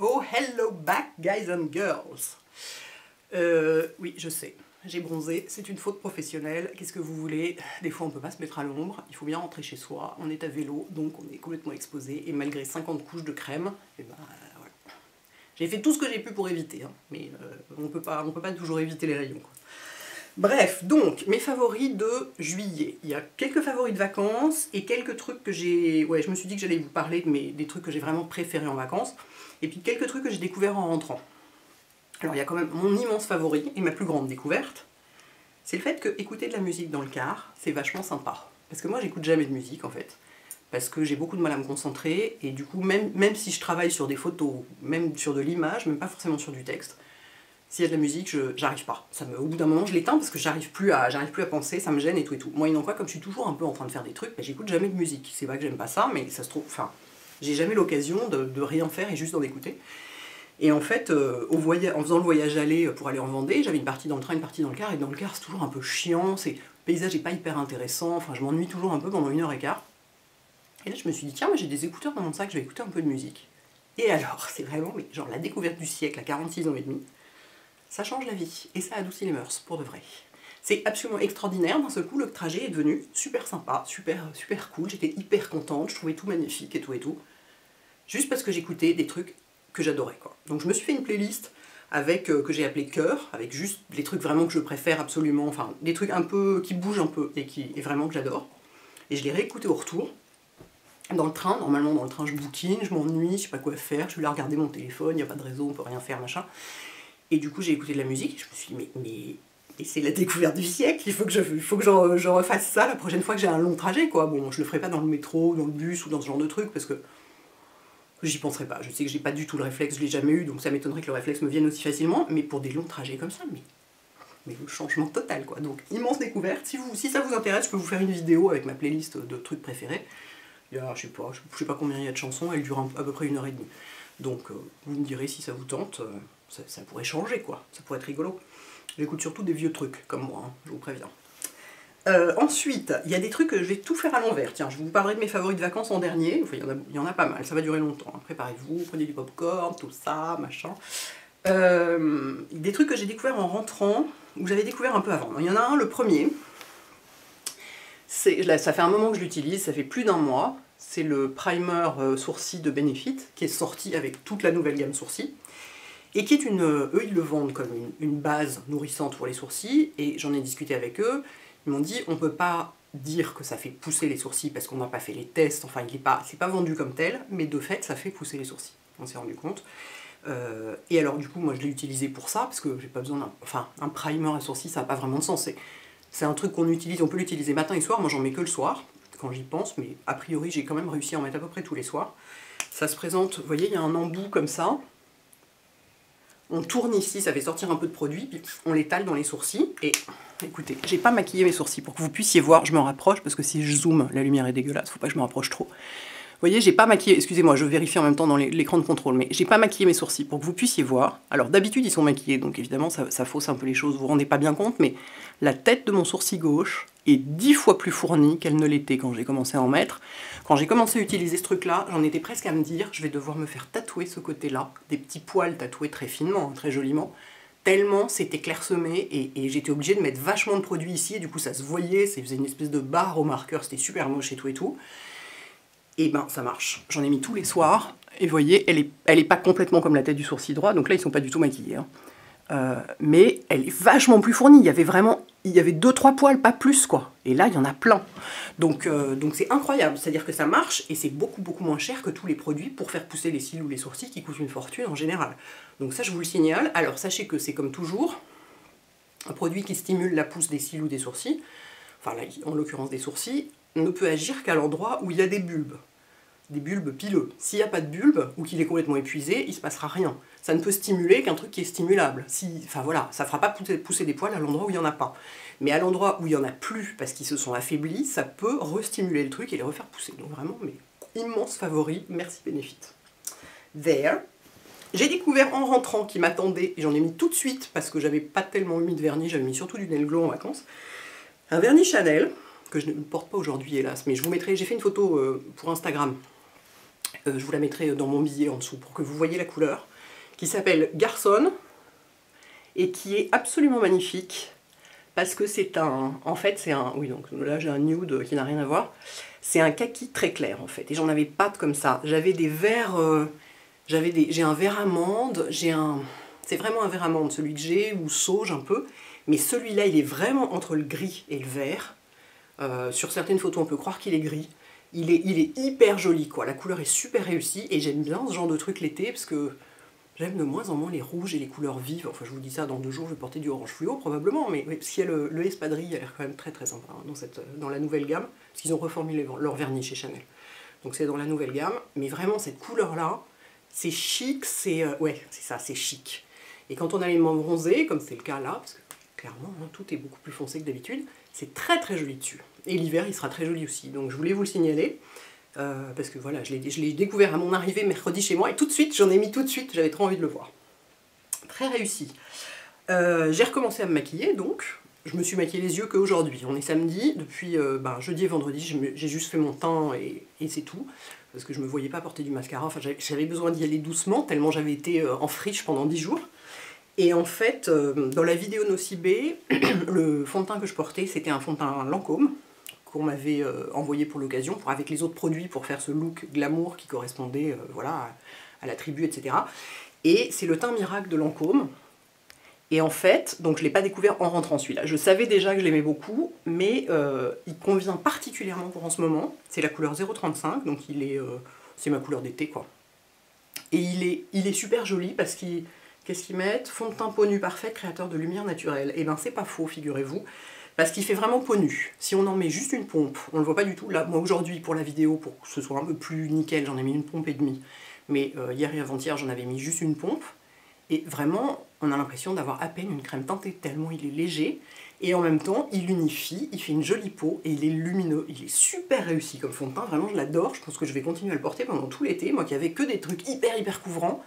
Oh, hello back, guys and girls. Oui, je sais, j'ai bronzé, c'est une faute professionnelle. Qu'est-ce que vous voulez? Des fois, on peut pas se mettre à l'ombre, il faut bien rentrer chez soi. On est à vélo, donc on est complètement exposé. Et malgré 50 couches de crème, et ben voilà. J'ai fait tout ce que j'ai pu pour éviter, hein, mais on peut pas toujours éviter les rayons, quoi. Bref, donc, mes favoris de juillet. Il y a quelques favoris de vacances et quelques trucs que j'ai... Ouais, je me suis dit que j'allais vous parler des trucs que j'ai vraiment préférés en vacances. Et puis quelques trucs que j'ai découverts en rentrant. Alors il y a quand même mon immense favori et ma plus grande découverte, c'est le fait que écouter de la musique dans le car, c'est vachement sympa. Parce que moi j'écoute jamais de musique en fait. Parce que j'ai beaucoup de mal à me concentrer et du coup même si je travaille sur des photos, même sur de l'image, même pas forcément sur du texte, s'il y a de la musique, j'arrive pas. Au bout d'un moment, je l'éteins parce que j'arrive plus à penser, ça me gêne et tout et tout. Moyennant quoi, comme je suis toujours un peu en train de faire des trucs, bah, j'écoute jamais de musique. C'est pas que j'aime pas ça, mais ça se trouve... Enfin, j'ai jamais l'occasion de rien faire et juste d'en écouter. Et en fait, en faisant le voyage aller pour aller en Vendée, j'avais une partie dans le train, une partie dans le car, et dans le car c'est toujours un peu chiant, le paysage n'est pas hyper intéressant, enfin je m'ennuie toujours un peu pendant 1h15. Et là je me suis dit, tiens, moi j'ai des écouteurs dans mon sac, je vais écouter un peu de musique. Et alors, c'est vraiment genre la découverte du siècle à 46 ans et demi. Ça change la vie, et ça adoucit les mœurs, pour de vrai. C'est absolument extraordinaire, d'un seul coup, le trajet est devenu super sympa, super cool, j'étais hyper contente, je trouvais tout magnifique et tout. Juste parce que j'écoutais des trucs que j'adorais, quoi. Donc je me suis fait une playlist avec, que j'ai appelé Cœur, avec juste les trucs vraiment que je préfère absolument, enfin des trucs un peu, qui bougent un peu et vraiment que j'adore. Et je les réécoutais au retour. Dans le train, normalement dans le train je bouquine, je m'ennuie, je sais pas quoi faire, je suis là regarder mon téléphone, il n'y a pas de réseau, on peut rien faire, machin. Et du coup j'ai écouté de la musique, je me suis dit mais c'est la découverte du siècle, il faut que je refasse ça la prochaine fois que j'ai un long trajet, quoi. Bon, je le ferai pas dans le métro, dans le bus ou dans ce genre de truc, parce que j'y penserai pas. Je sais que j'ai pas du tout le réflexe, je l'ai jamais eu, donc ça m'étonnerait que le réflexe me vienne aussi facilement, mais pour des longs trajets comme ça, mais le changement total, quoi. Donc, immense découverte. Si ça vous intéresse, je peux vous faire une vidéo avec ma playlist de trucs préférés. Il y a, je sais pas combien il y a de chansons, elle dure à peu près 1h30. Donc, vous me direz si ça vous tente, ça pourrait changer, quoi. Ça pourrait être rigolo. J'écoute surtout des vieux trucs, comme moi, hein, je vous préviens. Ensuite, il y a des trucs que je vais tout faire à l'envers. Tiens, je vous parlerai de mes favoris de vacances en dernier. Enfin, il y en a pas mal, ça va durer longtemps. Hein. Préparez-vous, prenez du popcorn, tout ça, machin. Des trucs que j'ai découvert en rentrant, ou que j'avais découvert un peu avant. Il y en a un, le premier. Ça fait un moment que je l'utilise, ça fait plus d'1 mois. C'est le primer sourcil de Benefit, qui est sorti avec toute la nouvelle gamme sourcils. Et qui est eux, ils le vendent comme une base nourrissante pour les sourcils. Et j'en ai discuté avec eux. Ils m'ont dit, on peut pas dire que ça fait pousser les sourcils parce qu'on n'a pas fait les tests, enfin c'est pas vendu comme tel, mais de fait ça fait pousser les sourcils, on s'est rendu compte. Et alors du coup moi je l'ai utilisé pour ça, parce que j'ai pas besoin un primer à sourcils ça n'a pas vraiment de sens, c'est un truc qu'on utilise, on peut l'utiliser matin et soir, moi j'en mets que le soir, quand j'y pense, mais a priori j'ai quand même réussi à en mettre à peu près tous les soirs. Ça se présente, vous voyez il y a un embout comme ça, on tourne ici, ça fait sortir un peu de produit, puis on l'étale dans les sourcils, et écoutez, j'ai pas maquillé mes sourcils pour que vous puissiez voir, je me rapproche, parce que si je zoome, la lumière est dégueulasse, faut pas que je me rapproche trop. Vous voyez, j'ai pas maquillé, excusez-moi, je vérifie en même temps dans l'écran de contrôle, mais j'ai pas maquillé mes sourcils pour que vous puissiez voir. Alors d'habitude ils sont maquillés, donc évidemment ça fausse un peu les choses, vous vous rendez pas bien compte, mais la tête de mon sourcil gauche est 10 fois plus fournie qu'elle ne l'était quand j'ai commencé à en mettre. Quand j'ai commencé à utiliser ce truc-là, j'en étais presque à me dire, je vais devoir me faire tatouer ce côté-là, des petits poils tatoués très finement, très joliment, tellement c'était clairsemé et j'étais obligée de mettre vachement de produit ici, et du coup ça se voyait, ça faisait une espèce de barre au marqueur, c'était super moche et tout. Et ben ça marche, j'en ai mis tous les soirs, et vous voyez, elle est pas complètement comme la tête du sourcil droit, donc là ils sont pas du tout maquillés. Hein. Mais elle est vachement plus fournie, il y avait 2-3 poils, pas plus quoi, et là il y en a plein. Donc c'est incroyable, c'est-à-dire que ça marche, et c'est beaucoup moins cher que tous les produits pour faire pousser les cils ou les sourcils qui coûtent une fortune en général. Donc ça je vous le signale, alors sachez que c'est comme toujours, un produit qui stimule la pousse des cils ou des sourcils, enfin là en l'occurrence des sourcils, ne peut agir qu'à l'endroit où il y a des bulbes pileux. S'il n'y a pas de bulbe, ou qu'il est complètement épuisé, il ne se passera rien. Ça ne peut stimuler qu'un truc qui est stimulable. Enfin voilà, ça ne fera pas pousser des poils à l'endroit où il n'y en a pas. Mais à l'endroit où il n'y en a plus, parce qu'ils se sont affaiblis, ça peut restimuler le truc et les refaire pousser. Donc vraiment, mais immense favori, merci Benefit. There. J'ai découvert en rentrant qui m'attendait, et j'en ai mis tout de suite, parce que j'avais pas tellement mis de vernis, j'avais mis surtout du nail glow en vacances, un vernis Chanel, que je ne porte pas aujourd'hui hélas, mais je vous mettrai, j'ai fait une photo pour Instagram, je vous la mettrai dans mon billet en dessous pour que vous voyez la couleur. qui s'appelle Garçon et qui est absolument magnifique parce que c'est un... En fait, c'est un... Oui, donc là j'ai un nude qui n'a rien à voir. C'est un kaki très clair en fait et j'en avais pas de comme ça. J'avais des verres... J'ai un vert amande, j'ai un... C'est vraiment un vert amande celui que j'ai, ou sauge un peu. Mais celui-là, il est vraiment entre le gris et le vert. Sur certaines photos, on peut croire qu'il est gris. Il est hyper joli, quoi. La couleur est super réussie et j'aime bien ce genre de truc l'été parce que j'aime de moins en moins les rouges et les couleurs vives. Enfin, je vous dis ça, dans 2 jours, je vais porter du orange fluo probablement, mais parce qu'il y a le espadrille, il a l'air quand même très très sympa hein, dans la nouvelle gamme, parce qu'ils ont reformulé leur vernis chez Chanel. Donc c'est dans la nouvelle gamme, mais vraiment cette couleur-là, c'est chic, c'est... ouais, c'est ça, c'est chic. Et quand on a les mains bronzées, comme c'est le cas là, parce que clairement, hein, tout est beaucoup plus foncé que d'habitude, c'est très très joli dessus. Et l'hiver, il sera très joli aussi. Donc je voulais vous le signaler, parce que voilà, je l'ai découvert à mon arrivée mercredi chez moi, et tout de suite, j'en ai mis tout de suite, j'avais trop envie de le voir. Très réussi. J'ai recommencé à me maquiller, donc je me suis maquillée les yeux qu'aujourd'hui. On est samedi, depuis jeudi et vendredi, j'ai juste fait mon teint et c'est tout. Parce que je me voyais pas porter du mascara, enfin j'avais besoin d'y aller doucement, tellement j'avais été en friche pendant 10 jours. Et en fait, dans la vidéo Nocibé, le fond de teint que je portais, c'était un fond de teint Lancôme, qu'on m'avait envoyé pour l'occasion, avec les autres produits pour faire ce look glamour qui correspondait voilà, à la tribu, etc. Et c'est le teint miracle de Lancôme. Et en fait, donc je ne l'ai pas découvert en rentrant celui-là. Je savais déjà que je l'aimais beaucoup, mais il convient particulièrement pour en ce moment. C'est la couleur 035, donc c'est ma couleur d'été, quoi. Et il est super joli parce qu'il... Qu'est-ce qu'ils mettent? Fond de teint peau nue parfait, créateur de lumière naturelle. Et ben c'est pas faux, figurez-vous, parce qu'il fait vraiment peau nue. Si on en met juste une pompe, on le voit pas du tout. Là, moi aujourd'hui, pour la vidéo, pour que ce soit un peu plus nickel, j'en ai mis une pompe et demie. Mais hier et avant-hier, j'en avais mis juste une pompe. Et vraiment, on a l'impression d'avoir à peine une crème teintée, tellement il est léger. Et en même temps, il unifie, il fait une jolie peau, et il est lumineux. Il est super réussi comme fond de teint, vraiment je l'adore. Je pense que je vais continuer à le porter pendant tout l'été. Moi qui avais que des trucs hyper couvrants.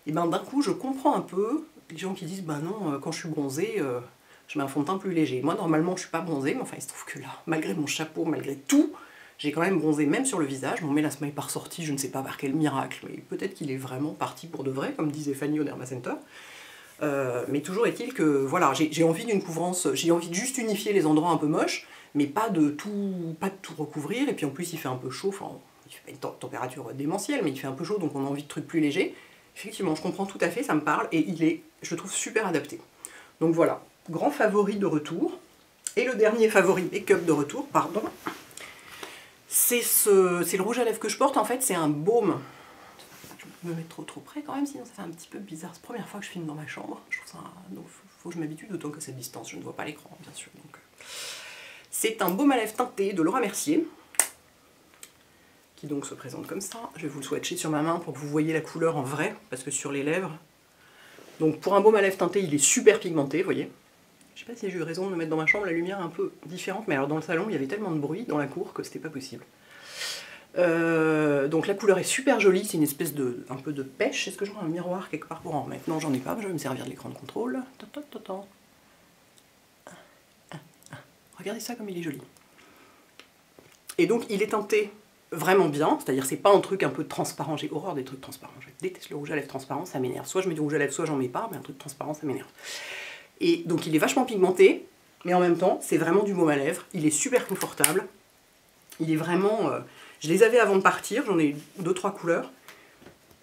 Et ben d'un coup, je comprends un peu les gens qui disent bah non, quand je suis bronzée, je mets un fond de teint plus léger. Moi, normalement, je suis pas bronzée, mais enfin, il se trouve que là, malgré mon chapeau, malgré tout, j'ai quand même bronzé, même sur le visage. Mon mélasma est pas ressorti, je ne sais pas par quel miracle, mais peut-être qu'il est vraiment parti pour de vrai, comme disait Fanny au Derma Center. Mais toujours est-il que, voilà, j'ai envie d'une couvrance, j'ai envie de juste unifier les endroits un peu moches, mais pas de tout recouvrir, et puis en plus, il fait un peu chaud, enfin, il fait pas une température démentielle, mais il fait un peu chaud, donc on a envie de trucs plus légers. Effectivement, je comprends tout à fait, ça me parle, et il est, je le trouve, super adapté. Donc voilà, grand favori de retour. Et le dernier favori make-up de retour, pardon, c'est le rouge à lèvres que je porte, en fait, c'est un baume. Je me mets trop près quand même, sinon ça fait un petit peu bizarre. C'est la première fois que je filme dans ma chambre, je trouve ça... Donc faut que je m'habitue, d'autant que cette distance, je ne vois pas l'écran, bien sûr. C'est un baume à lèvres teinté de Laura Mercier, qui donc se présente comme ça. Je vais vous le swatcher sur ma main pour que vous voyez la couleur en vrai, parce que sur les lèvres... Donc pour un baume à lèvres teinté, il est super pigmenté, vous voyez. Je sais pas si j'ai eu raison de me mettre dans ma chambre, la lumière est un peu différente, mais alors dans le salon, il y avait tellement de bruit dans la cour que c'était pas possible. Donc la couleur est super jolie, c'est une espèce de... un peu de pêche. Est-ce que j'aurai un miroir quelque part pour en remettre? Non, j'en ai pas, je vais me servir de l'écran de contrôle. Regardez ça comme il est joli. Et donc il est teinté vraiment bien, c'est-à-dire c'est pas un truc un peu transparent, j'ai horreur des trucs transparents, je déteste le rouge à lèvres transparent, ça m'énerve. Soit je mets du rouge à lèvres, soit j'en mets pas, mais un truc transparent ça m'énerve. Et donc il est vachement pigmenté, mais en même temps c'est vraiment du baume à lèvres, il est super confortable, il est vraiment... je les avais avant de partir, j'en ai 2-3 couleurs,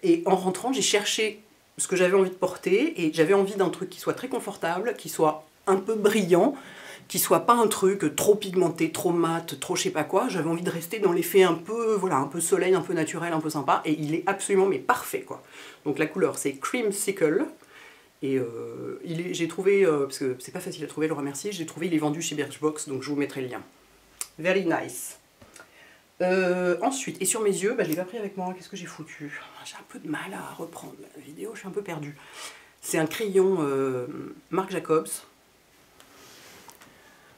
et en rentrant j'ai cherché ce que j'avais envie de porter, et j'avais envie d'un truc qui soit très confortable, qui soit un peu brillant, qui soit pas un truc trop pigmenté, trop mat, trop je sais pas quoi. J'avais envie de rester dans l'effet un peu, voilà, un peu soleil, un peu naturel, un peu sympa, et il est absolument mais parfait quoi. Donc la couleur c'est Creamsicle, et j'ai trouvé, parce que c'est pas facile à trouver, Laura Mercier, j'ai trouvé, il est vendu chez Birchbox, donc je vous mettrai le lien. Very nice. Ensuite, et sur mes yeux, bah, je l'ai pas pris avec moi, qu'est-ce que j'ai foutu? J'ai un peu de mal à reprendre la vidéo, je suis un peu perdue. C'est un crayon Marc Jacobs.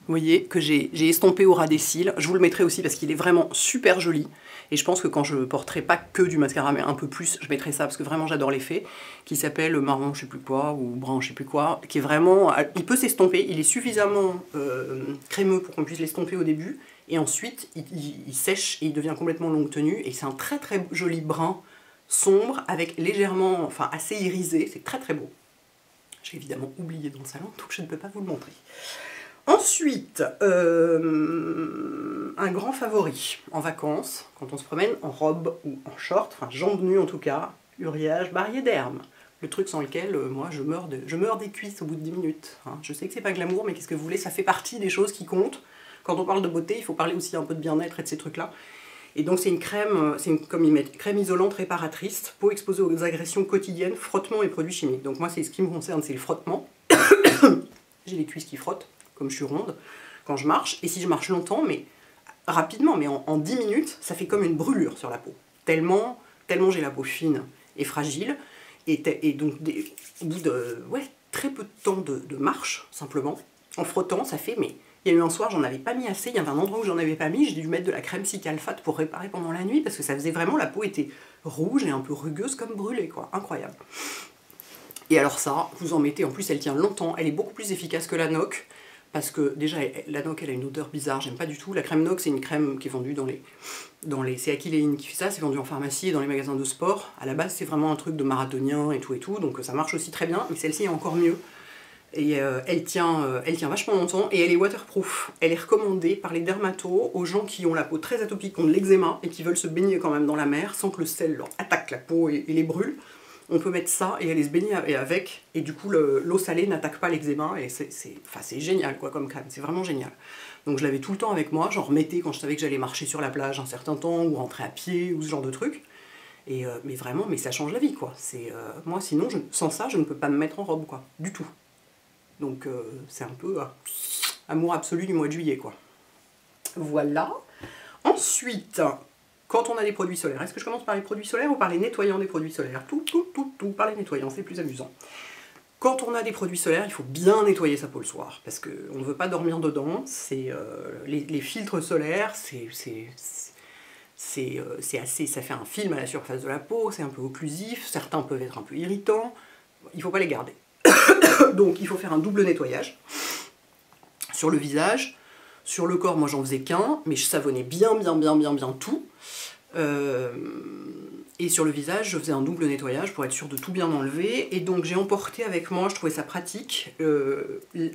Vous voyez, que j'ai estompé au ras des cils. Je vous le mettrai aussi parce qu'il est vraiment super joli. Et je pense que quand je porterai pas que du mascara, mais un peu plus, je mettrai ça parce que vraiment j'adore l'effet. Qui s'appelle marron je sais plus quoi, ou brun je sais plus quoi. Qui est vraiment... Il peut s'estomper, il est suffisamment crémeux pour qu'on puisse l'estomper au début. Et ensuite, il sèche et il devient complètement longue tenue. Et c'est un très joli brun sombre avec légèrement, enfin assez irisé, c'est très très beau. J'ai évidemment oublié dans le salon, donc je ne peux pas vous le montrer. Ensuite, un grand favori en vacances, quand on se promène en robe ou en short, enfin jambes nues en tout cas, Uriage Barrier d'Hermes. Le truc sans lequel, moi, je meurs des cuisses au bout de 10 minutes. Hein. Je sais que c'est pas glamour, mais qu'est-ce que vous voulez, ça fait partie des choses qui comptent. Quand on parle de beauté, il faut parler aussi un peu de bien-être et de ces trucs-là. Et donc c'est une crème, comme ils mettent, crème isolante réparatrice, peau exposée aux agressions quotidiennes, frottement et produits chimiques. Donc moi, c'est ce qui me concerne, c'est le frottement. J'ai les cuisses qui frottent, comme je suis ronde, quand je marche. Et si je marche longtemps, mais rapidement, mais en 10 minutes, ça fait comme une brûlure sur la peau. Tellement j'ai la peau fine et fragile. Et donc, au bout de très peu de temps de marche, simplement, en frottant, ça fait, mais il y a eu un soir, j'en avais pas mis assez, il y avait un endroit où j'en avais pas mis, j'ai dû mettre de la crème Cicalfate pour réparer pendant la nuit, parce que ça faisait vraiment, la peau était rouge et un peu rugueuse comme brûlée, quoi, incroyable. Et alors ça, vous en mettez, en plus elle tient longtemps, elle est beaucoup plus efficace que la NOC, parce que déjà, la NOC, elle a une odeur bizarre, j'aime pas du tout. La crème NOC, c'est une crème qui est vendue dans les c'est Aquiléine qui fait ça, c'est vendu en pharmacie et dans les magasins de sport. À la base, c'est vraiment un truc de marathonien et tout, donc ça marche aussi très bien, mais celle-ci est encore mieux. Et elle tient vachement longtemps et elle est waterproof. Elle est recommandée par les dermatos aux gens qui ont la peau très atopique, qui ont de l'eczéma et qui veulent se baigner quand même dans la mer sans que le sel leur attaque la peau et les brûle. On peut mettre ça et aller se baigner avec, et du coup l'eau salée n'attaque pas l'eczéma, et c'est génial quoi comme crème, c'est vraiment génial. Donc je l'avais tout le temps avec moi, j'en remettais quand je savais que j'allais marcher sur la plage un certain temps, ou rentrer à pied, ou ce genre de truc. Et, mais vraiment, mais ça change la vie quoi. Moi sinon, sans ça, je ne peux pas me mettre en robe quoi, du tout. Donc c'est un peu amour absolu du mois de juillet quoi. Voilà. Ensuite, quand on a des produits solaires, est-ce que je commence par les produits solaires ou par les nettoyants des produits solaires? Tout, par les nettoyants, c'est plus amusant. Quand on a des produits solaires, il faut bien nettoyer sa peau le soir, parce qu'on ne veut pas dormir dedans. Les filtres solaires, ça fait un film à la surface de la peau, c'est un peu occlusif, certains peuvent être un peu irritants, il ne faut pas les garder. Donc il faut faire un double nettoyage sur le visage. Sur le corps, moi j'en faisais qu'un, mais je savonnais bien tout. Et sur le visage, je faisais un double nettoyage pour être sûre de tout bien enlever. Et donc j'ai emporté avec moi, je trouvais ça pratique, l'huile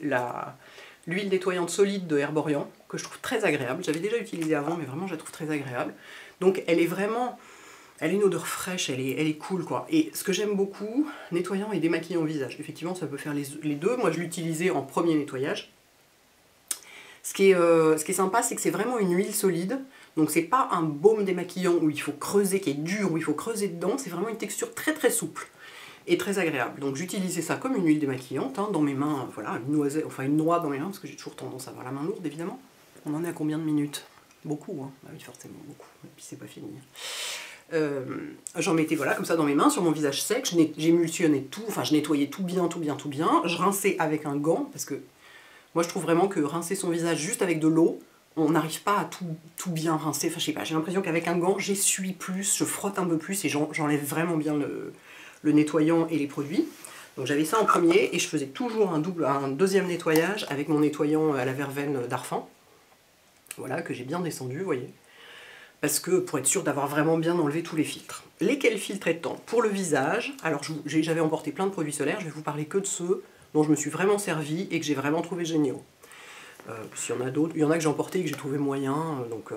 nettoyante solide de Herborian, que je trouve très agréable. J'avais déjà utilisé avant, mais vraiment je la trouve très agréable. Donc elle est vraiment, elle a une odeur fraîche, elle est cool quoi. Et ce que j'aime beaucoup, nettoyant et démaquillant au visage. Effectivement, ça peut faire les deux. Moi je l'utilisais en premier nettoyage. Ce qui est sympa, c'est que c'est vraiment une huile solide, donc c'est pas un baume démaquillant où il faut creuser, qui est dur, où il faut creuser dedans, c'est vraiment une texture très très souple et très agréable. Donc j'utilisais ça comme une huile démaquillante, hein, dans mes mains, voilà, une noix dans mes mains, parce que j'ai toujours tendance à avoir la main lourde évidemment. On en est à combien de minutes? Beaucoup, hein, bah oui forcément beaucoup, et puis c'est pas fini. J'en mettais voilà comme ça dans mes mains, sur mon visage sec, j'émulsionnais tout, enfin je nettoyais tout bien, je rinçais avec un gant, parce que moi je trouve vraiment que rincer son visage juste avec de l'eau, on n'arrive pas à tout bien rincer, enfin je sais pas, j'ai l'impression qu'avec un gant j'essuie plus, je frotte un peu plus et j'enlève vraiment bien le nettoyant et les produits. Donc j'avais ça en premier et je faisais toujours un deuxième nettoyage avec mon nettoyant à la verveine d'Arfan. Voilà, que j'ai bien descendu, vous voyez. Parce que pour être sûr d'avoir vraiment bien enlevé tous les filtres. Lesquels filtres étant? Pour le visage, alors j'avais emporté plein de produits solaires, je vais vous parler que de ceux dont je me suis vraiment servi et que j'ai vraiment trouvé géniaux. S'il y en a d'autres, il y en a que j'ai emporté et que j'ai trouvé moyen, donc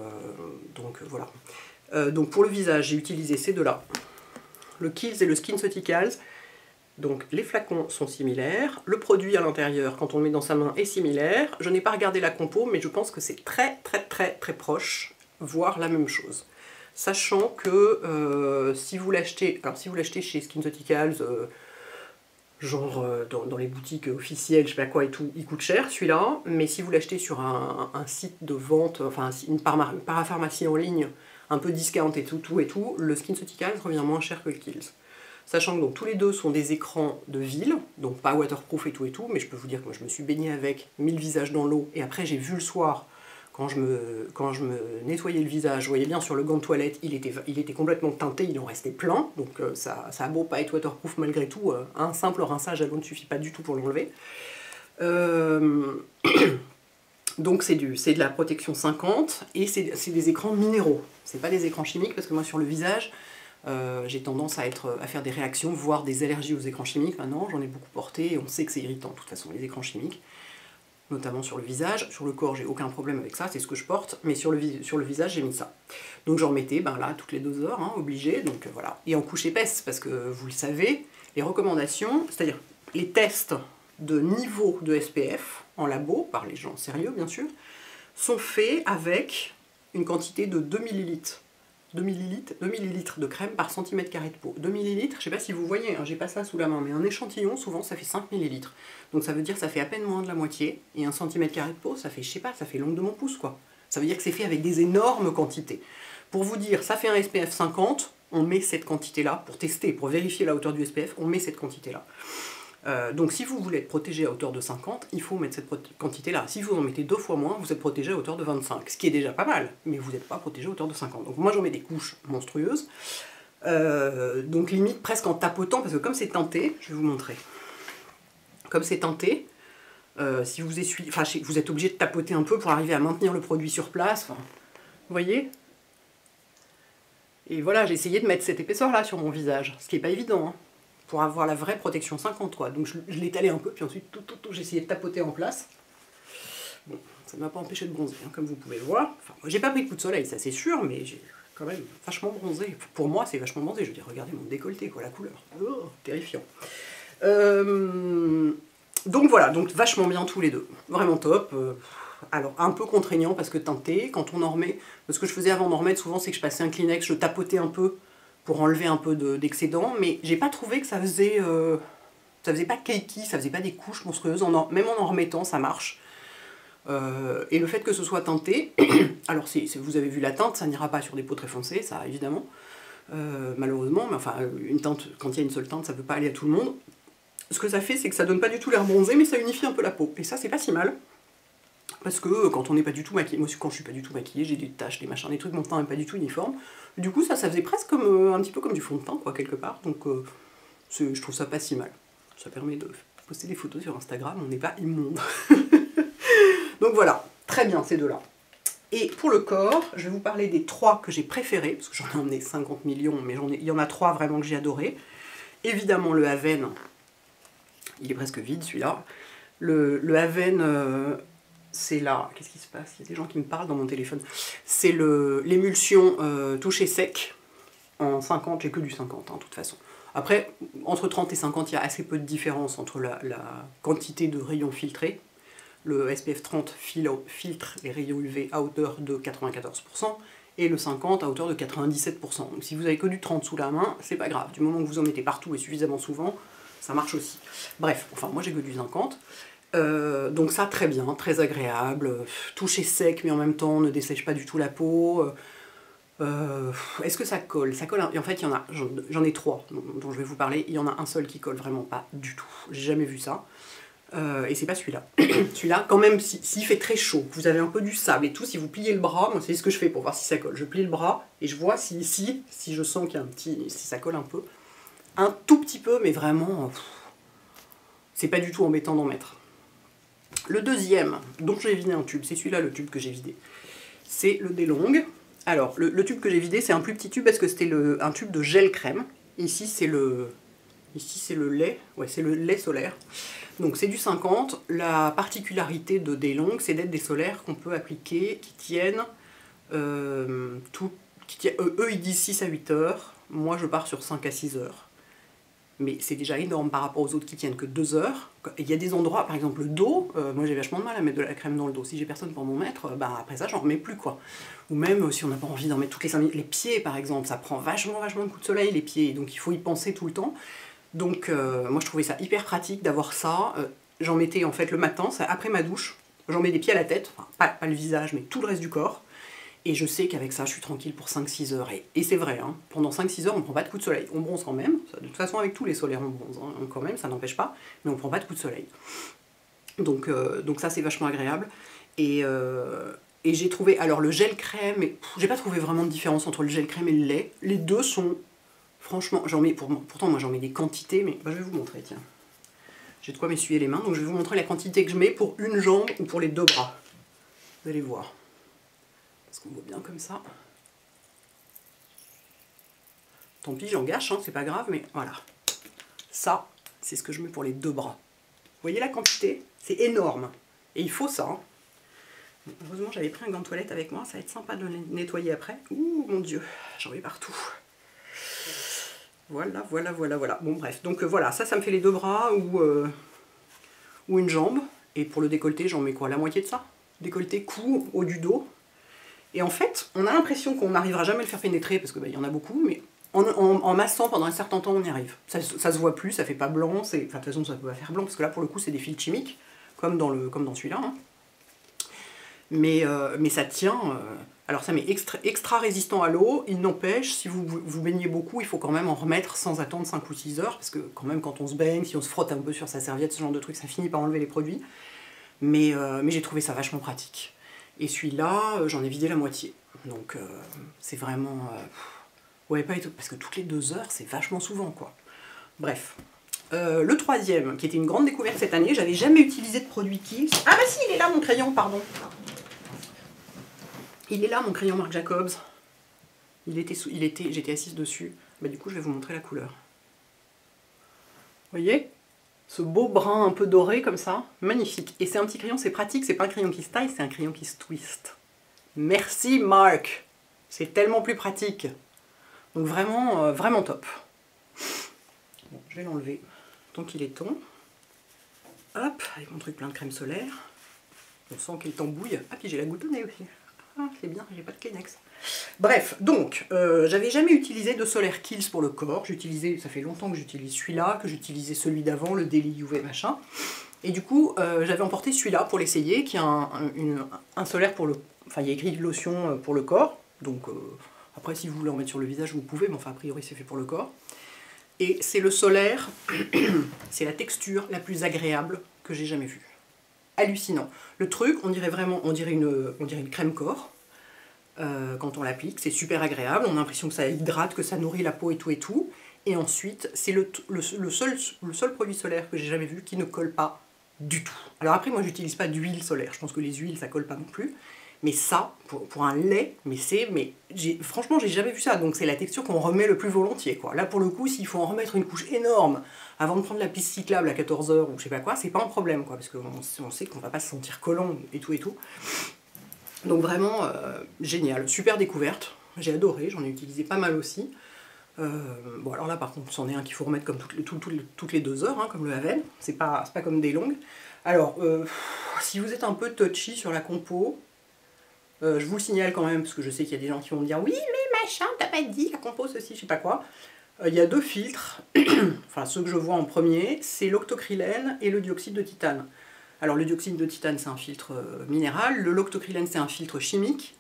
voilà. Donc pour le visage, j'ai utilisé ces deux-là, le Kiehl's et le SkinCeuticals. Donc les flacons sont similaires, le produit à l'intérieur, quand on le met dans sa main, est similaire. Je n'ai pas regardé la compo, mais je pense que c'est très proche, voire la même chose. Sachant que si vous l'achetez chez SkinCeuticals, genre dans les boutiques officielles, je sais pas quoi et tout, il coûte cher celui-là, mais si vous l'achetez sur un site de vente, enfin une parapharmacie en ligne, un peu discount et tout, le SkinCeuticals revient moins cher que le Kiehl's. Sachant que donc, tous les deux sont des écrans de ville, donc pas waterproof et tout, mais je peux vous dire que moi je me suis baignée avec, mis le visage dans l'eau, et après j'ai vu le soir, quand je me nettoyais le visage, je voyais bien sur le gant de toilette, il était complètement teinté, il en restait plein, donc ça a beau pas être waterproof malgré tout, un simple rinçage à l'eau ne suffit pas du tout pour l'enlever. Donc c'est de la protection 50, et c'est des écrans minéraux, c'est pas des écrans chimiques, parce que moi sur le visage, J'ai tendance à faire des réactions, voire des allergies aux écrans chimiques. Maintenant, j'en ai beaucoup porté et on sait que c'est irritant de toute façon, les écrans chimiques. Notamment sur le visage. Sur le corps, j'ai aucun problème avec ça, c'est ce que je porte. Mais sur le visage, j'ai mis ça. Donc j'en mettais là, toutes les 2 heures, hein, obligé. Donc voilà. Et en couche épaisse, parce que vous le savez, les recommandations, c'est-à-dire les tests de niveau de SPF en labo, par les gens sérieux bien sûr, sont faits avec une quantité de 2 ml. 2 ml de crème par centimètre carré de peau. 2 ml, je ne sais pas si vous voyez, hein, j'ai pas ça sous la main, mais un échantillon, souvent, ça fait 5 ml. Donc ça veut dire que ça fait à peine moins de la moitié, et un centimètre carré de peau, ça fait, je sais pas, ça fait l'ongle de mon pouce, quoi. Ça veut dire que c'est fait avec des énormes quantités. Pour vous dire, ça fait un SPF 50, on met cette quantité-là, pour tester, pour vérifier la hauteur du SPF, on met cette quantité-là. Donc si vous voulez être protégé à hauteur de 50, il faut mettre cette quantité-là. Si vous en mettez 2 fois moins, vous êtes protégé à hauteur de 25, ce qui est déjà pas mal, mais vous n'êtes pas protégé à hauteur de 50. Donc moi j'en mets des couches monstrueuses, donc limite presque en tapotant, parce que comme c'est teinté, je vais vous montrer, comme c'est teinté, si vous essuyez, enfin vous êtes obligé de tapoter un peu pour arriver à maintenir le produit sur place, enfin, vous voyez. Et voilà, j'ai essayé de mettre cette épaisseur-là sur mon visage, ce qui n'est pas évident, hein, pour avoir la vraie protection 53. Donc je l'ai étalé un peu, puis ensuite j'ai essayé de tapoter en place. Bon, ça ne m'a pas empêché de bronzer, hein, comme vous pouvez le voir. Enfin, j'ai pas pris de coup de soleil, ça c'est sûr, mais j'ai quand même vachement bronzé. Pour moi, c'est vachement bronzé. Je veux dire, regardez mon décolleté, quoi, la couleur. Oh, terrifiant. Donc voilà, donc vachement bien tous les deux. Vraiment top. Alors, un peu contraignant parce que teinté, quand on en remet... Ce que je faisais avant d'en remettre, souvent, c'est que je passais un Kleenex, je tapotais un peu pour enlever un peu d'excédent, mais j'ai pas trouvé que ça faisait pas cakey, ça faisait pas des couches monstrueuses, même en remettant, ça marche. Et le fait que ce soit teinté, alors si vous avez vu la teinte, ça n'ira pas sur des peaux très foncées, ça évidemment, malheureusement, mais enfin, une teinte, quand il y a une seule teinte, ça peut pas aller à tout le monde. Ce que ça fait, c'est que ça donne pas du tout l'air bronzé, mais ça unifie un peu la peau, et ça c'est pas si mal. Parce que quand on n'est pas du tout maquillé, moi quand je suis pas du tout maquillée, j'ai des taches, des machins, des trucs, mon teint n'est pas du tout uniforme. Du coup ça faisait presque comme un petit peu comme du fond de teint, quoi, quelque part. Donc je trouve ça pas si mal. Ça permet de poster des photos sur Instagram, on n'est pas immonde. Donc voilà, très bien ces deux-là. Et pour le corps, je vais vous parler des 3 que j'ai préférés, parce que j'en ai emmené 50 millions, mais il y en a 3 vraiment que j'ai adoré. Évidemment le Haven, il est presque vide celui-là. Le Haven... c'est là, qu'est-ce qui se passe? Il y a des gens qui me parlent dans mon téléphone. C'est l'émulsion toucher sec en 50, j'ai que du 50 hein, de toute façon. Après, entre 30 et 50, il y a assez peu de différence entre la quantité de rayons filtrés. Le SPF 30 filtre les rayons UV à hauteur de 94% et le 50 à hauteur de 97%. Donc si vous avez que du 30 sous la main, c'est pas grave. Du moment que vous en mettez partout et suffisamment souvent, ça marche aussi. Bref, enfin moi j'ai que du 50. Donc ça très bien, très agréable, toucher sec mais en même temps ne dessèche pas du tout la peau. Est-ce que ça colle? Ça colle, et en fait il y en a, j'en ai 3 dont je vais vous parler, il y en a un seul qui colle vraiment pas du tout, j'ai jamais vu ça. Et c'est pas celui-là. Celui-là, quand même, s'il fait très chaud, vous avez un peu du sable et tout, si vous pliez le bras, moi c'est ce que je fais pour voir si ça colle. Je plie le bras et je vois si je sens qu'il y a si ça colle un peu. Un tout petit peu, mais vraiment, c'est pas du tout embêtant d'en mettre. Le deuxième, dont j'ai vidé un tube, c'est celui-là le tube que j'ai vidé. C'est le DeLonghi. Alors, le tube que j'ai vidé, c'est un plus petit tube parce que c'était un tube de gel crème. Ici, c'est le lait. Ouais, c'est le lait solaire. Donc, c'est du 50. La particularité de DeLonghi, c'est d'être des solaires qu'on peut appliquer qui tiennent... eux, ils disent 6 à 8 heures. Moi, je pars sur 5 à 6 heures. Mais c'est déjà énorme par rapport aux autres qui tiennent que 2 heures. Il y a des endroits, par exemple le dos, moi j'ai vachement de mal à mettre de la crème dans le dos. Si j'ai personne pour m'en mettre, bah après ça j'en remets plus quoi. Ou même si on n'a pas envie d'en mettre toutes les 5 minutes. Les pieds par exemple, ça prend vachement de coups de soleil les pieds, donc il faut y penser tout le temps. Donc moi je trouvais ça hyper pratique d'avoir ça. J'en mettais en fait le matin, après ma douche, j'en mets des pieds à la tête, enfin pas le visage mais tout le reste du corps. Et je sais qu'avec ça, je suis tranquille pour 5-6 heures. Et c'est vrai, hein, pendant 5-6 heures, on ne prend pas de coup de soleil. On bronze quand même. De toute façon, avec tous les solaires, on bronze hein, quand même, ça n'empêche pas. Mais on ne prend pas de coup de soleil. Donc ça, c'est vachement agréable. Et j'ai trouvé... Alors, le gel crème... J'ai pas trouvé vraiment de différence entre le gel crème et le lait. Les deux sont... Franchement, j'en mets... Pourtant, moi, j'en mets des quantités. Mais bah, je vais vous montrer, tiens. J'ai de quoi m'essuyer les mains. Donc, je vais vous montrer la quantité que je mets pour une jambe ou pour les 2 bras. Vous allez voir. Parce qu'on voit bien comme ça. Tant pis, j'en gâche, hein, c'est pas grave, mais voilà. Ça, c'est ce que je mets pour les 2 bras. Vous voyez la quantité? C'est énorme. Et il faut ça. Hein. Heureusement, j'avais pris un gant de toilette avec moi, ça va être sympa de le nettoyer après. Ouh, mon Dieu, j'en ai partout. Voilà, voilà, voilà, voilà. Bon, bref, donc voilà, ça me fait les 2 bras ou une jambe. Et pour le décolleté, j'en mets quoi? La moitié de ça? Décolleté, cou, haut du dos. Et en fait, on a l'impression qu'on n'arrivera jamais à le faire pénétrer, parce qu'il y en a beaucoup, mais en massant pendant un certain temps, on y arrive. Ça se voit plus, ça fait pas blanc, enfin, de toute façon, ça peut pas faire blanc, parce que là, pour le coup, c'est des fils chimiques, comme dans celui-là. Hein. Mais ça tient. Alors, ça met extra résistant à l'eau. Il n'empêche, si vous baignez beaucoup, il faut quand même en remettre sans attendre 5 ou 6 heures, parce que quand même, quand on se baigne, si on se frotte un peu sur sa serviette, ce genre de truc, ça finit par enlever les produits. Mais j'ai trouvé ça vachement pratique. Et celui-là, j'en ai vidé la moitié. Donc, c'est vraiment... ouais, pas étonnant, parce que toutes les 2 heures, c'est vachement souvent, quoi. Bref. Le troisième, qui était une grande découverte cette année, j'avais jamais utilisé de produit Kiehl's. Ah bah si, il est là, mon crayon, pardon. Il est là, mon crayon Marc Jacobs. J'étais assise dessus. Bah du coup, je vais vous montrer la couleur. Vous voyez ? Ce beau brun un peu doré comme ça, magnifique. Et c'est un petit crayon, c'est pratique, c'est pas un crayon qui se taille, c'est un crayon qui se twist. Merci Marc, c'est tellement plus pratique. Donc vraiment, vraiment top. Bon, je vais l'enlever tant qu'il est temps. Hop, avec mon truc plein de crème solaire. On sent qu'il tambouille. Ah, puis j'ai la goutte au nez aussi. Ah, c'est bien, j'ai pas de Kleenex. Bref, donc, j'avais jamais utilisé de solaire Kiehl's pour le corps. Ça fait longtemps que j'utilise celui-là, que j'utilisais celui d'avant, le Daily UV machin. Et du coup, j'avais emporté celui-là pour l'essayer, qui a un solaire pour le... Enfin, il y a écrit lotion pour le corps. Donc, après, si vous voulez en mettre sur le visage, vous pouvez, mais enfin, a priori, c'est fait pour le corps. Et c'est le solaire, c'est la texture la plus agréable que j'ai jamais vue. Hallucinant. Le truc, on dirait une crème corps. Quand on l'applique, c'est super agréable, on a l'impression que ça hydrate, que ça nourrit la peau et tout. Et ensuite, c'est le seul produit solaire que j'ai jamais vu qui ne colle pas du tout. Alors après, moi j'utilise pas d'huile solaire, je pense que les huiles ça colle pas non plus. Mais ça, pour un lait, franchement j'ai jamais vu ça, donc c'est la texture qu'on remet le plus volontiers, quoi. Là pour le coup, s'il faut en remettre une couche énorme avant de prendre la piste cyclable à 14 h ou je sais pas quoi, c'est pas un problème, quoi, parce qu'on sait qu'on va pas se sentir collant et tout. Donc vraiment, génial, super découverte, j'ai adoré, j'en ai utilisé pas mal aussi. Bon alors là par contre c'en est un qu'il faut remettre comme toutes les 2 heures, hein, comme le Haven, c'est pas comme des longues. Alors, si vous êtes un peu touchy sur la compo, je vous le signale quand même, parce que je sais qu'il y a des gens qui vont me dire « Oui, mais machin, t'as pas dit la compo, ceci, je sais pas quoi ». Il y a 2 filtres, enfin ceux que je vois en premier, c'est l'octocrylène et le dioxyde de titane. Alors le dioxyde de titane c'est un filtre minéral, l'octocrylène c'est un filtre chimique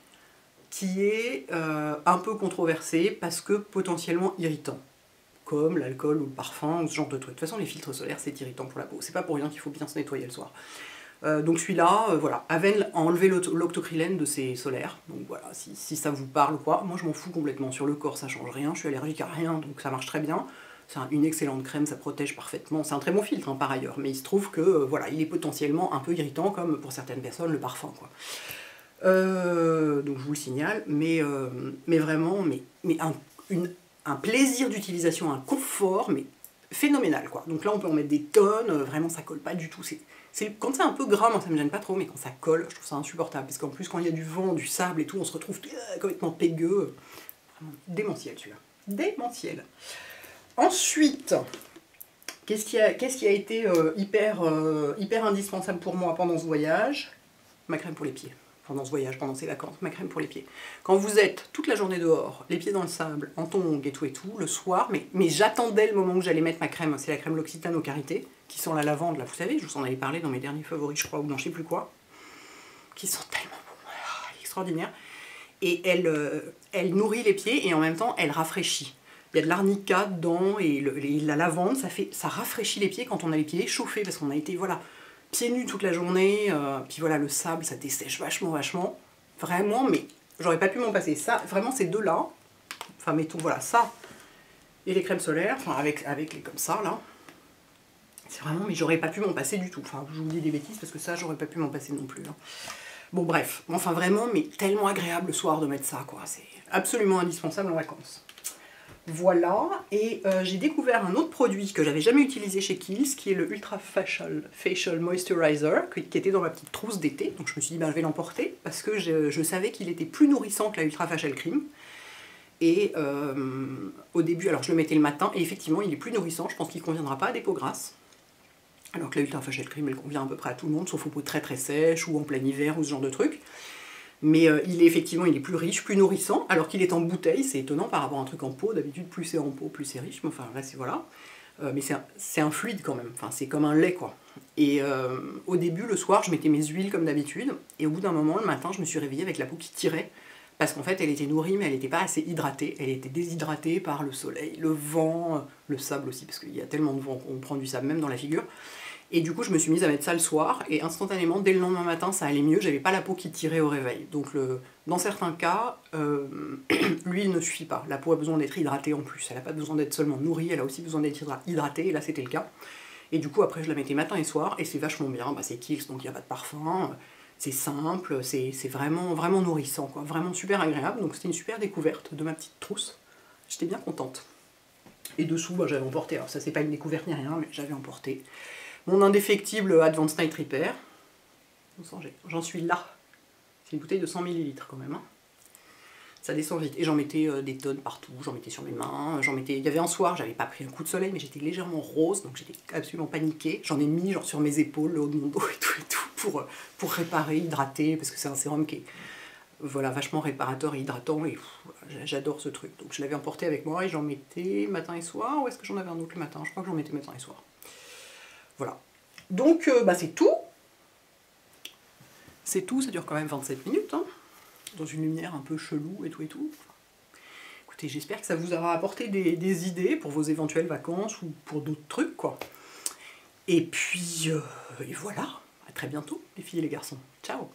qui est un peu controversé parce que potentiellement irritant, comme l'alcool ou le parfum ou ce genre de trucs. De toute façon les filtres solaires c'est irritant pour la peau, c'est pas pour rien qu'il faut bien se nettoyer le soir. Donc celui-là, voilà, Haven a enlevé l'octocrylène de ses solaires, donc voilà, si ça vous parle ou quoi, moi je m'en fous complètement, sur le corps ça change rien, je suis allergique à rien, donc ça marche très bien. C'est une excellente crème, ça protège parfaitement, c'est un très bon filtre hein, par ailleurs, mais il se trouve que voilà, il est potentiellement un peu irritant, comme pour certaines personnes le parfum, quoi. Donc je vous le signale, mais vraiment, un plaisir d'utilisation, un confort, mais phénoménal, quoi. Donc là on peut en mettre des tonnes, vraiment ça colle pas du tout, quand c'est un peu gras, moi ça me gêne pas trop, mais quand ça colle, je trouve ça insupportable, parce qu'en plus quand il y a du vent, du sable et tout, on se retrouve complètement pégueux, vraiment démentiel celui-là, démentiel. Ensuite, qu'est-ce qui a été hyper indispensable pour moi pendant ce voyage? Ma crème pour les pieds. Pendant ce voyage, pendant ces vacances, ma crème pour les pieds. Quand vous êtes toute la journée dehors, les pieds dans le sable, en tongs et tout, le soir, mais j'attendais le moment où j'allais mettre ma crème, c'est la crème L'Occitane au karité, qui sent la lavande, là, vous savez, je vous en avais parlé dans mes derniers favoris, je crois, ou dans je sais plus quoi, qui sent tellement bon, extraordinaire. Et elle nourrit les pieds et en même temps, elle rafraîchit. Il y a de l'arnica dedans et la lavande, ça rafraîchit les pieds quand on a les pieds chauffés, parce qu'on a été, voilà, pieds nus toute la journée, puis voilà, le sable, ça dessèche vachement. Vraiment, mais j'aurais pas pu m'en passer. Ça, vraiment, ces deux-là, enfin, mettons, voilà, ça, et les crèmes solaires, enfin, avec les comme ça, là, c'est vraiment, mais j'aurais pas pu m'en passer du tout. Enfin, je vous dis des bêtises, parce que ça, j'aurais pas pu m'en passer non plus. Hein. Bon, bref, enfin, vraiment, mais tellement agréable le soir de mettre ça, quoi. C'est absolument indispensable en vacances. Voilà, et j'ai découvert un autre produit que j'avais jamais utilisé chez Kiehl's, qui est le Ultra Facial Moisturizer, qui était dans ma petite trousse d'été. Donc je me suis dit, ben, je vais l'emporter, parce que je savais qu'il était plus nourrissant que la Ultra Facial Cream. Et au début, alors je le mettais le matin, et effectivement il est plus nourrissant, je pense qu'il ne conviendra pas à des peaux grasses. Alors que la Ultra Facial Cream, elle convient à peu près à tout le monde, sauf aux peaux très très sèches, ou en plein hiver, ou ce genre de truc. Mais il est plus riche, plus nourrissant, alors qu'il est en bouteille, c'est étonnant par rapport à un truc en pot, d'habitude plus c'est en pot, plus c'est riche, mais enfin là c'est voilà. Mais c'est un fluide quand même, enfin c'est comme un lait quoi. Et au début, le soir, je mettais mes huiles comme d'habitude, et au bout d'un moment, le matin, je me suis réveillée avec la peau qui tirait, parce qu'en fait elle était nourrie, mais elle n'était pas assez hydratée, elle était déshydratée par le soleil, le vent, le sable aussi, parce qu'il y a tellement de vent qu'on prend du sable même dans la figure. Et du coup, je me suis mise à mettre ça le soir, et instantanément, dès le lendemain matin, ça allait mieux, j'avais pas la peau qui tirait au réveil. Donc dans certains cas, l'huile ne suffit pas. La peau a besoin d'être hydratée en plus, elle n'a pas besoin d'être seulement nourrie, elle a aussi besoin d'être hydratée, et là c'était le cas. Et du coup, après, je la mettais matin et soir, et c'est vachement bien, bah, c'est Kiehl's, donc il n'y a pas de parfum, c'est simple, c'est vraiment, vraiment nourrissant, quoi. Vraiment super agréable, donc c'était une super découverte de ma petite trousse. J'étais bien contente. Et dessous, bah, j'avais emporté, alors ça c'est pas une découverte ni rien, mais j'avais emporté mon indéfectible Advanced Night Repair. J'en suis là. C'est une bouteille de 100 ml quand même. Hein. Ça descend vite. Et j'en mettais des tonnes partout. J'en mettais sur mes mains. Il y avait un soir, j'avais pas pris un coup de soleil, mais j'étais légèrement rose, donc j'étais absolument paniquée. J'en ai mis genre sur mes épaules, le haut de mon dos et tout, pour réparer, hydrater, parce que c'est un sérum qui est voilà, vachement réparateur et hydratant. Et j'adore ce truc. Donc je l'avais emporté avec moi et j'en mettais matin et soir. Ou est-ce que j'en avais un autre le matin? Je crois que j'en mettais matin et soir. Voilà. Donc, bah, c'est tout. C'est tout, ça dure quand même 27 minutes, hein, dans une lumière un peu chelou et tout et tout. Écoutez, j'espère que ça vous aura apporté des idées pour vos éventuelles vacances ou pour d'autres trucs, quoi. Et puis, et voilà. À très bientôt, les filles et les garçons. Ciao!